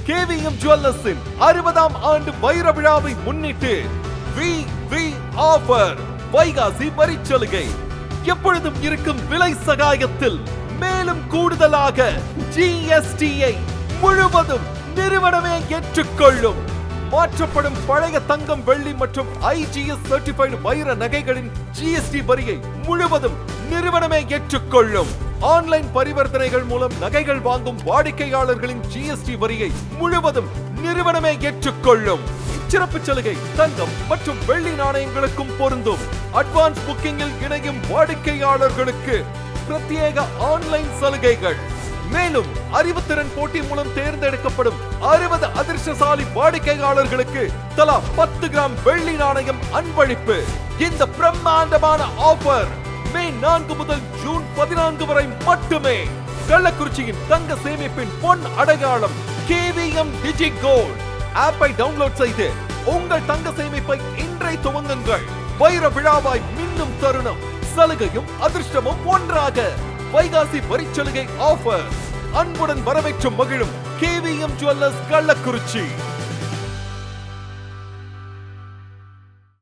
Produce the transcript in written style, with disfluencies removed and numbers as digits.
KVM ஜுவல்லர்ஸின் 60ஆம் ஆண்டு வைர விழாவை முன்னிட்டு வி ஆஃபர் வைகாசி வரிச்சலுகை எப்பொழுதும் இருக்கும் விலை சகாயத்தில் மேலும் கூடுதலாக ஜிஎஸ்டியை முழுவதும் நிறுவனமே ஏற்றுக்கொள்ளும். மாற்றப்படும் பழைய தங்கம், வெள்ளி மற்றும் ஐஜிஎஸ் சர்டிஃபைடு வைர நகைகளின் ஜிஎஸ்டி வரியை முழுவதும் நிறுவனமே ஏற்றுக்கொள்ளும். ஆன்லைன் பரிவர்த்தனைகள் மூலம் நகைகள் வாங்கும் வாடிக்கையாளர்களின் ஜிஎஸ்டி வரியை முழுவதும் நிறுவனமே ஏற்றுக்கொள்ளும். சிறப்பு சலுகை தங்கம் மற்றும் வெள்ளி நாணயங்களுக்கும் பொருந்தும். அட்வான்ஸ் புக்கிங்கில் இணையும் வாடிக்கையாளர்களுக்கு பிரத்யேக ஆன்லைன் சலுகைகள். மேலும் அறிவுத்திறன் போட்டி மூலம் தேர்ந்தெடுக்கப்படும் 60 அதிர்ஷ்டசாலி வாடிக்கையாளர்களுக்கு தலா 10 கிராம் வெள்ளி நாணயம் அன்பளிப்பு. இந்த பிரம்மாண்டமான ஆஃபர் மே 4 முதல் ஜூன் 14 வரை மட்டுமே. கள்ளக்குறிச்சியின் தங்க சேமிப்பின் பொன் அடையாளம் கேவிஎம் டிஜி கோல்ட் ஆப்பை டவுன்லோட் செய்து உங்கள் தங்க சேமிப்பை இன்றை துவங்குங்கள். வைர விழாவாய் மின்னும் தருணம், சலுகையும் அதிர்ஷ்டமும் ஒன்றாக. வைகாசி வரிச்சலுகை ஆஃபர் அன்புடன் வரவேற்றும் மகிழும் கேவிஎம் ஜுவல்லர்ஸ் கள்ளக்குறிச்சி.